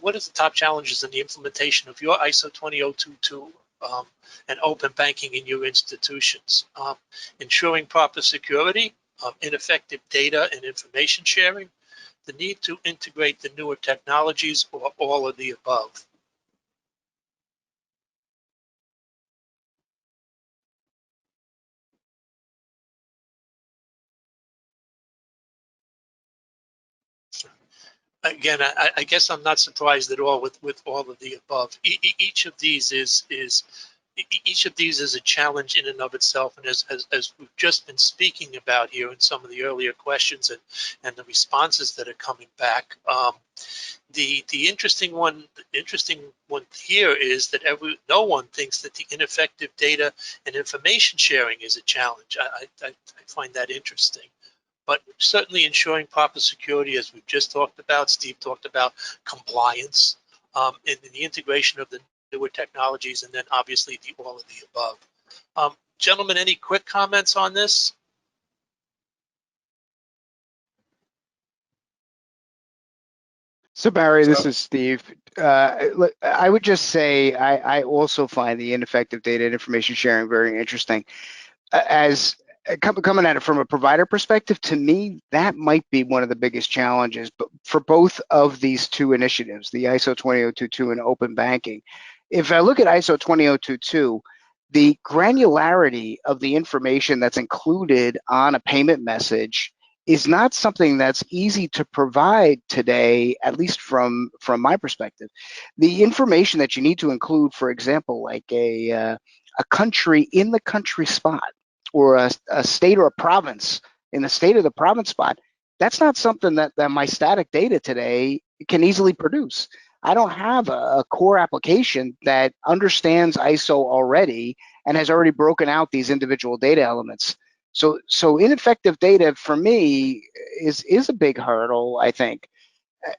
what is the top challenges in the implementation of your ISO 20022 and open banking in your institutions? Ensuring proper security, ineffective data and information sharing, the need to integrate the newer technologies, or all of the above? Again, I guess I'm not surprised at all with all of the above. Each of these is a challenge in and of itself, and as we've just been speaking about here in some of the earlier questions and the responses that are coming back, the interesting one here is that no one thinks that the ineffective data and information sharing is a challenge. I find that interesting. But certainly ensuring proper security, as we've just talked about, Steve talked about compliance, and the integration of the newer technologies, and then obviously all of the above. Gentlemen, any quick comments on this? So Barry, this is Steve. Look, I would just say I also find the ineffective data and information sharing very interesting. As coming at it from a provider perspective, to me, that might be one of the biggest challenges. But for both of these two initiatives, the ISO 20022 and open banking, if I look at ISO 20022, the granularity of the information that's included on a payment message is not something that's easy to provide today, at least from my perspective. The information that you need to include, for example, like a country in the country spot, or a state or a province in the state of the province spot, that's not something that my static data today can easily produce. I don't have a core application that understands ISO already and has already broken out these individual data elements. So ineffective data for me is a big hurdle, I think.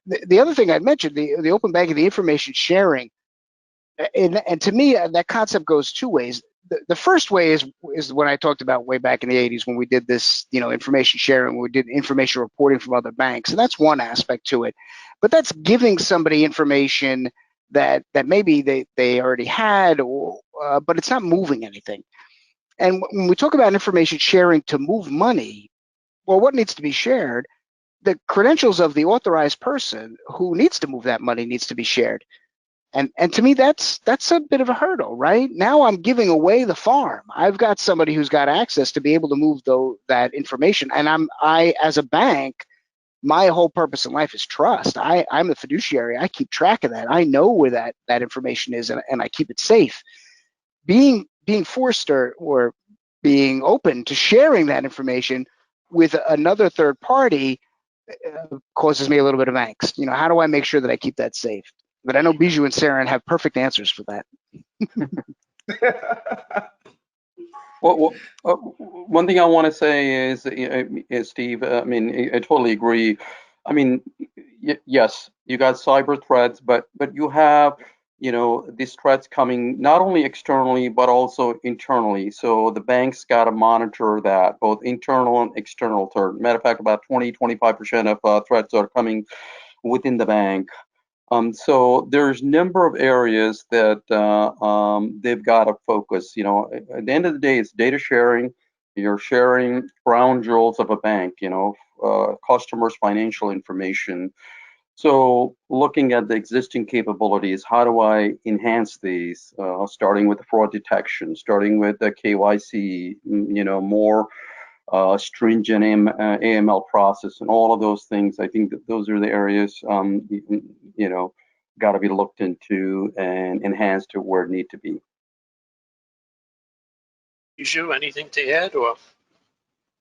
The other thing I'd mentioned, the open banking, the information sharing, and to me, that concept goes two ways. The first way is when I talked about way back in the 80s when we did this, information sharing, we did information reporting from other banks, and that's one aspect to it. But that's giving somebody information that maybe they already had, but it's not moving anything. And when we talk about information sharing to move money, well, what needs to be shared? The credentials of the authorized person who needs to move that money needs to be shared. And to me, that's a bit of a hurdle, right? Now I'm giving away the farm. I've got somebody who's got access to be able to move that information. And I, as a bank, my whole purpose in life is trust. I'm the fiduciary. I keep track of that. I know where that information is, and I keep it safe. Being forced or being open to sharing that information with another third party causes me a little bit of angst. You know, how do I make sure that I keep that safe? But I know Bijou and Saren have perfect answers for that. Well, one thing I want to say is Steve, I mean, I totally agree. I mean, yes, you got cyber threats, but you have, these threats coming not only externally, but also internally. So the banks got to monitor that, both internal and external threat. Matter of fact, about 25% of threats are coming within the bank. So there's a number of areas that they've got to focus. At the end of the day, it's data sharing. You're sharing crown jewels of a bank, customers' financial information. So looking at the existing capabilities, how do I enhance these? Starting with the fraud detection, starting with the KYC, more stringent AML process and all of those things. I think that those are the areas, got to be looked into and enhanced to where it need to be. Bijou, anything to add, or?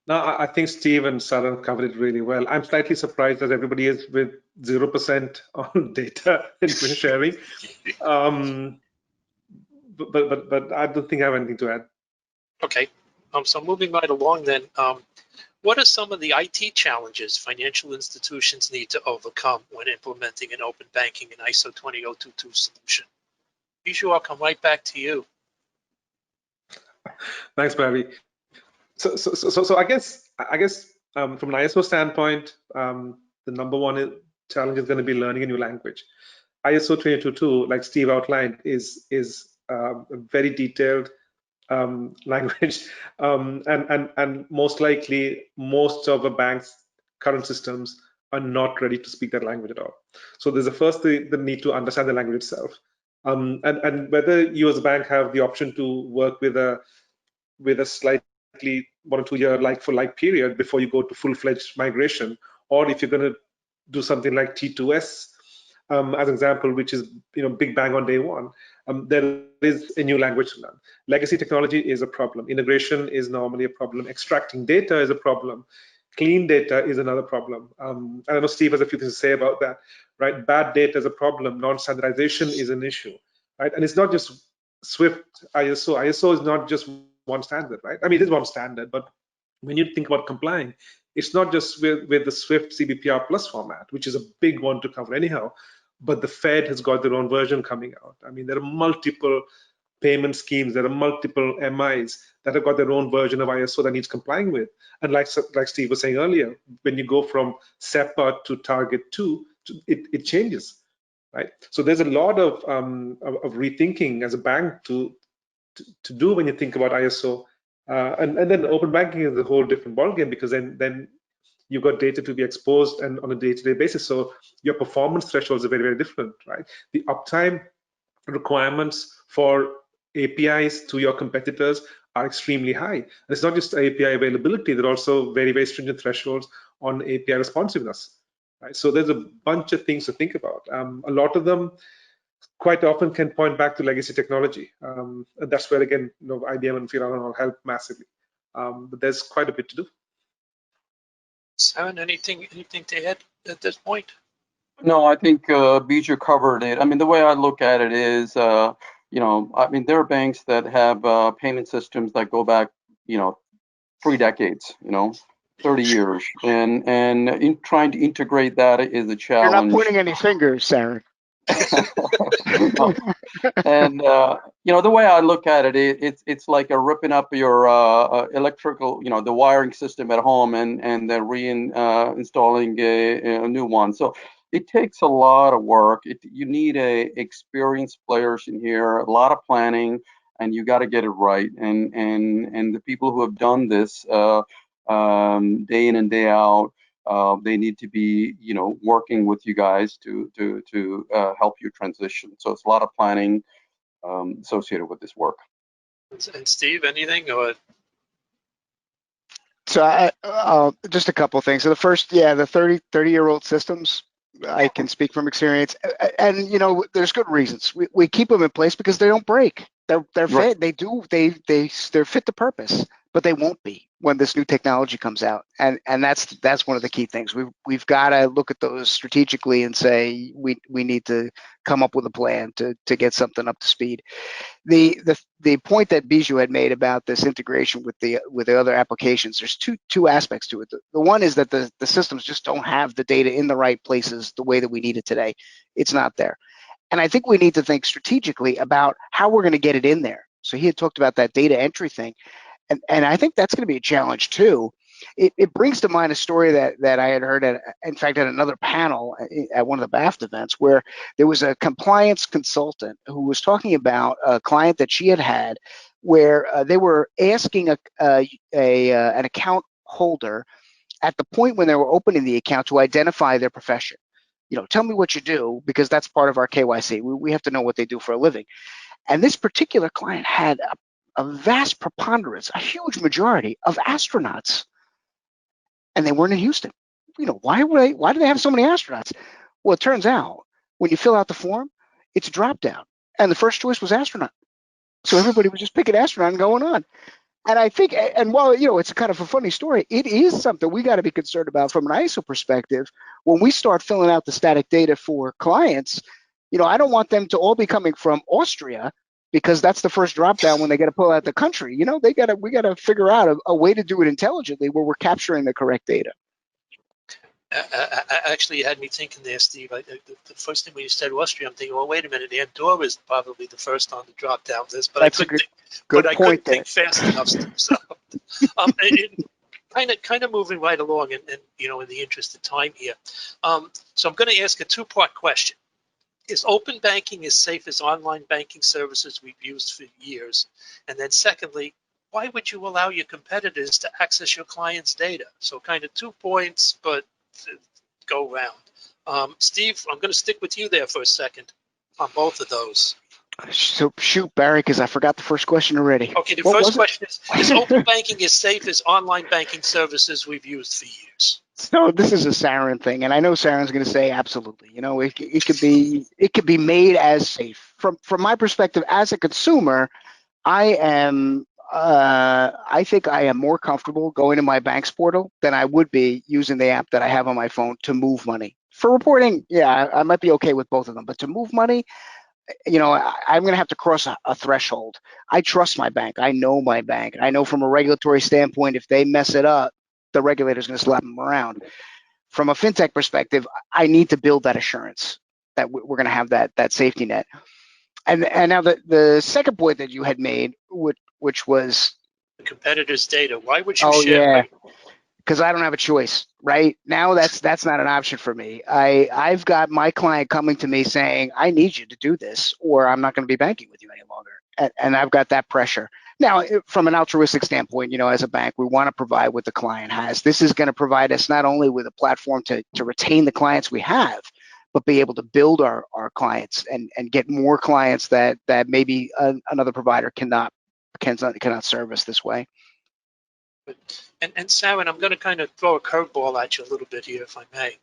No, I think Steve and Sarah covered it really well. I'm slightly surprised that everybody is with 0% on data information sharing. But I don't think I have anything to add. Okay. So moving right along then, what are some of the IT challenges financial institutions need to overcome when implementing an open banking and ISO 20022 solution? Bijou, I'll come right back to you. Thanks, Barry. So I guess from an ISO standpoint, the number one challenge is going to be learning a new language. ISO 20022, like Steve outlined, is a very detailed language, and most likely most of a bank's current systems are not ready to speak that language at all. So there's the need to understand the language itself, and whether you as a bank have the option to work with a slightly 1 or 2 year like-for-like period before you go to full-fledged migration, or if you're going to do something like T2S as an example, which is big bang on day one, there is a new language to learn. Legacy technology is a problem. Integration is normally a problem. Extracting data is a problem. Clean data is another problem. And I know Steve has a few things to say about that, right? Bad data is a problem. Non-standardization is an issue, right? And it's not just Swift ISO. ISO is not just one standard, right? I mean, it is one standard, but when you think about complying, it's not just with the Swift CBPR Plus format, which is a big one to cover anyhow, but the Fed has got their own version coming out. I mean, there are multiple payment schemes, there are multiple MIs that have got their own version of ISO that needs complying with. And like Steve was saying earlier, when you go from SEPA to Target 2, it changes, right? So there's a lot of rethinking as a bank to do when you think about ISO. And then open banking is a whole different ballgame, because then you've got data to be exposed and on a day-to-day basis. So your performance thresholds are very, very different, right? The uptime requirements for APIs to your competitors are extremely high. And it's not just API availability, there are also very, very stringent thresholds on API responsiveness, right? So there's a bunch of things to think about. A lot of them quite often can point back to legacy technology. And that's where, again, IBM and Fiorano will help massively. But there's quite a bit to do. Saren, anything to add at this point? No, I think Bijou covered it. I mean, the way I look at it is, I mean, there are banks that have payment systems that go back, 3 decades, 30 years, and in trying to integrate that is a challenge. You're not pointing any fingers, Saren. And the way I look at it, it's like ripping up your electrical, the wiring system at home and then reinstalling a new one. So it takes a lot of work. You need experienced players in here, a lot of planning, and you got to get it right. And the people who have done this day in and day out, they need to be, working with you guys to help you transition. So it's a lot of planning associated with this work. And Steve, anything? Or So just a couple of things. So the first, yeah, the 30-year-old systems, I can speak from experience, and there's good reasons. We keep them in place because they don't break. They're Right. they're fit to purpose, but they won't be when this new technology comes out. And that's one of the key things. We've got to look at those strategically and say we need to come up with a plan to get something up to speed. The point that Bijou had made about this integration with the other applications, there's two aspects to it. The one is that the systems just don't have the data in the right places the way that we need it today. It's not there. And I think we need to think strategically about how we're going to get it in there. So he had talked about that data entry thing. And I think that's going to be a challenge too. It brings to mind a story that I had heard in fact, at another panel at one of the BAFT events, where there was a compliance consultant who was talking about a client that she had where they were asking an account holder at the point when they were opening the account to identify their profession. Tell me what you do, because that's part of our KYC. We have to know what they do for a living. And this particular client had a vast preponderance, a huge majority of astronauts, and they weren't in Houston. Why do they have so many astronauts? Well, it turns out when you fill out the form, it's a drop down, and the first choice was astronaut. So everybody was just picking astronaut and going on. And I think, and while it's a kind of a funny story, it is something we got to be concerned about from an ISO perspective. When we start filling out the static data for clients, I don't want them to all be coming from Austria, because that's the first drop down when they got to pull out the country. We got to figure out a way to do it intelligently where we're capturing the correct data. actually, you had me thinking there, Steve. The first thing when you said Austria, I'm thinking, well, wait a minute, Andorra is probably the first on the drop down list, but That's I couldn't think fast enough, Steve. So, kind of moving right along, and in the interest of time here. So I'm going to ask a two-part question. Is open banking as safe as online banking services we've used for years? And then secondly, why would you allow your competitors to access your clients' data? So kind of 2 points, but go round. Steve, I'm going to stick with you there for a second on both of those. So shoot, Barry, because I forgot the first question already. Okay, the first question is open banking as safe as online banking services we've used for years? So this is a Sarin thing, and I know Sarin's going to say absolutely. It could be made as safe. From my perspective as a consumer, I think I am more comfortable going to my bank's portal than I would be using the app that I have on my phone to move money. For reporting, yeah, I might be okay with both of them, but to move money, I'm going to have to cross a threshold. I trust my bank. I know my bank. I know from a regulatory standpoint, if they mess it up, the regulator's going to slap them around. From a fintech perspective, I need to build that assurance that we're going to have that safety net. And now the second point that you had made, which was the competitors' data. Why would you share? Yeah, because I don't have a choice. Right now, that's not an option for me. I've got my client coming to me saying, I need you to do this, or I'm not going to be banking with you any longer. And I've got that pressure. Now, from an altruistic standpoint, as a bank, we want to provide what the client has. This is going to provide us not only with a platform to retain the clients we have, but be able to build our clients and get more clients that maybe another provider cannot service this way. And Sarin, I'm going to kind of throw a curveball at you a little bit here, if I may.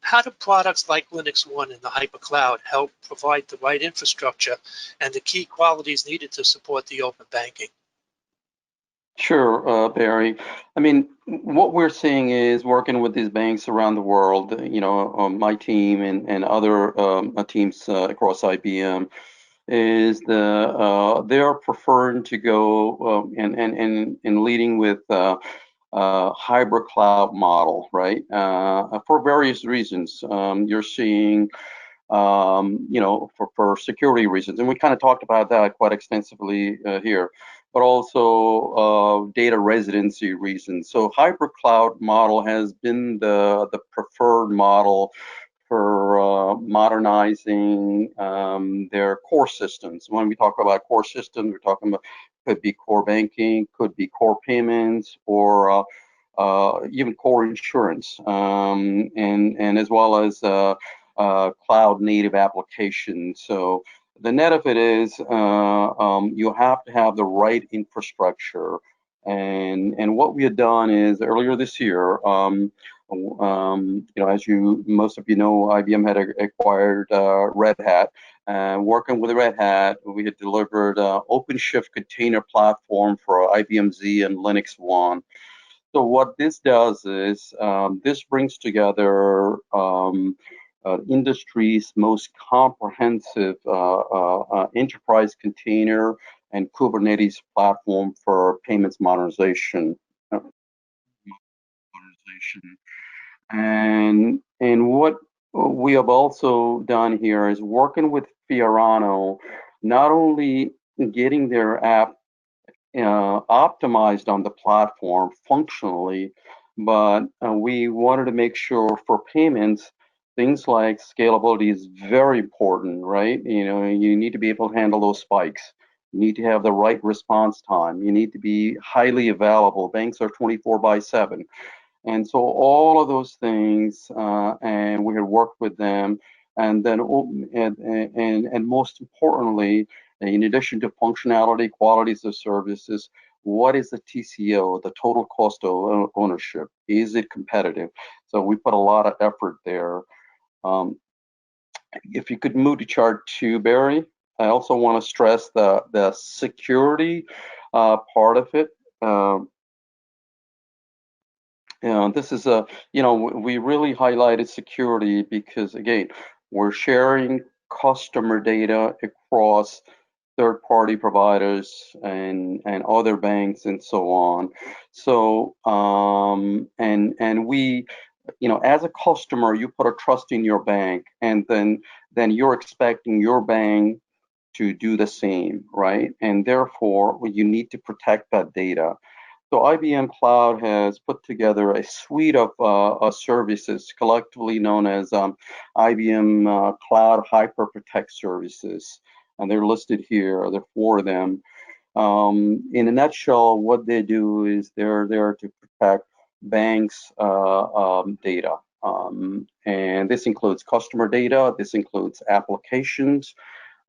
How do products like Linux One and the HyperCloud help provide the right infrastructure and the key qualities needed to support the open banking? Sure, Barry. I mean, what we're seeing is working with these banks around the world, my team and other teams across IBM, is they are preferring to go and leading with hybrid cloud model, right? For various reasons. You're seeing, for security reasons, and we kind of talked about that quite extensively here, but also data residency reasons. So hybrid cloud model has been the preferred model for modernizing their core systems. When we talk about core systems, we're talking about could be core banking, could be core payments, or even core insurance, and as well as cloud native applications. So the net of it is you have to have the right infrastructure. And what we had done is earlier this year, as most of you know, IBM had acquired Red Hat. Working with Red Hat, we had delivered OpenShift container platform for IBM Z and Linux One. So what this does is this brings together industry's most comprehensive enterprise container and Kubernetes platform for payments modernization. And what we have also done here is working with Fiorano, not only getting their app optimized on the platform functionally, but we wanted to make sure for payments, things like scalability is very important, right? You need to be able to handle those spikes. You need to have the right response time. You need to be highly available. Banks are 24/7. And so all of those things, and we had worked with them, and then and most importantly, in addition to functionality, qualities of services, what is the TCO, the total cost of ownership? Is it competitive? So we put a lot of effort there. If you could move to chart 2, Barry. I also want to stress the security part of it. This is we really highlighted security because, again, we're sharing customer data across third-party providers and other banks and so on. So and we, as a customer, you put a trust in your bank, and then you're expecting your bank to do the same, right? And therefore, you need to protect that data. So IBM Cloud has put together a suite of services collectively known as IBM Cloud Hyper Protect services, and they're listed here. There are 4 of them. In a nutshell, what they do is they're there to protect banks' data, and this includes customer data. This includes applications,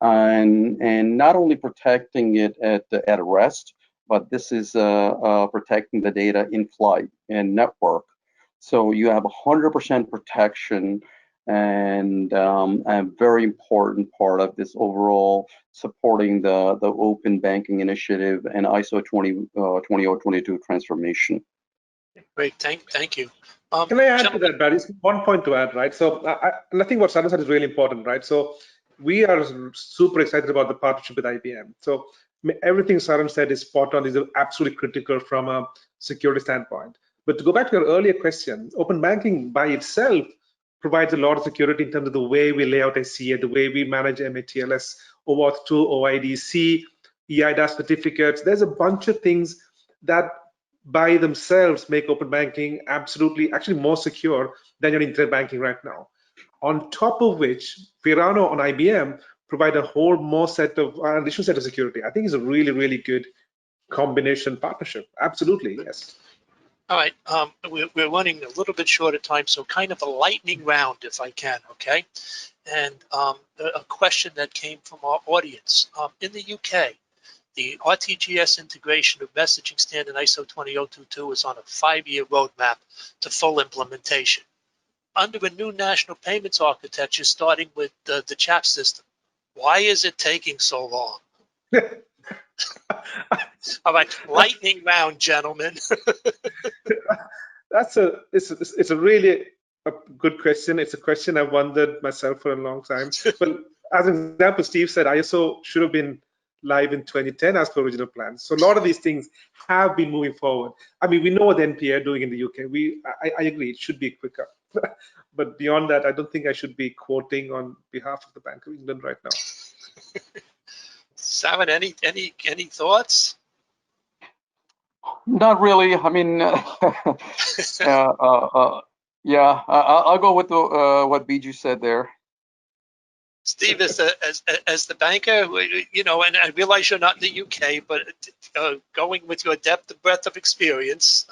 and not only protecting it at rest, but this is protecting the data in flight and network. So you have 100% protection, and a very important part of this overall supporting the open banking initiative and ISO 20022 transformation. Great, thank you. Can I add to that, Barry? One point to add, right? So I think what Saran said is really important, right? So we are super excited about the partnership with IBM. So everything Saran said is spot on, is absolutely critical from a security standpoint. But to go back to your earlier question, open banking by itself provides a lot of security in terms of the way we lay out SCA, the way we manage MATLS, OAuth 2, OIDC, EIDAS certificates. There's a bunch of things that by themselves make open banking absolutely, actually more secure than your internet banking right now. On top of which, Fiorano on IBM provide a whole more set of additional set of security. I think it's a really, really good combination partnership. Absolutely, yes. All right, we're running a little bit short of time, so kind of a lightning round, if I can, okay? And a question that came from our audience. In the UK, the RTGS integration of messaging standard ISO 20022 is on a 5-year roadmap to full implementation. Under a new national payments architecture, starting with the CHAP system, why is it taking so long? All right, lightning round, gentlemen. It's a really good question. It's a question I've wondered myself for a long time. But as an example, Steve said ISO should have been live in 2010 as per original plans. So a lot of these things have been moving forward. I mean, we know what the NPA are doing in the UK. I agree, it should be quicker. But beyond that, I don't think I should be quoting on behalf of the Bank of England right now. Saran, any thoughts? Not really. I mean, yeah, I'll go with what Biju said there. Steve, as the banker, and I realize you're not in the UK, but going with your depth and breadth of experience,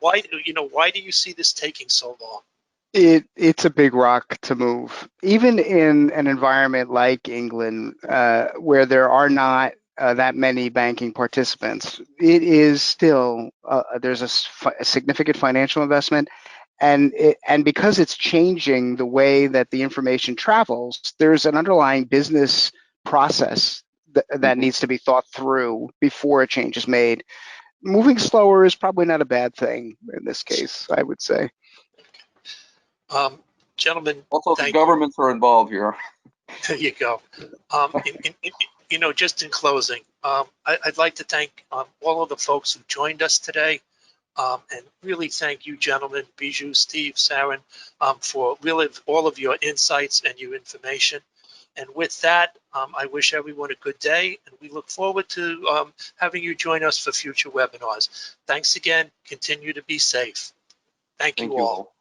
Why do you see this taking so long? It's a big rock to move. Even in an environment like England, where there are not that many banking participants, it is still there's a significant financial investment, and because it's changing the way that the information travels, there's an underlying business process that needs to be thought through before a change is made. Moving slower is probably not a bad thing in this case, I would say. Gentlemen, Also, the thank governments are involved here. There you go. Just in closing, I'd like to thank all of the folks who joined us today, and really thank you, gentlemen, Bijou, Steve, Saren, for really all of your insights and your information. And with that, I wish everyone a good day, and we look forward to having you join us for future webinars. Thanks again. Continue to be safe. Thank you all.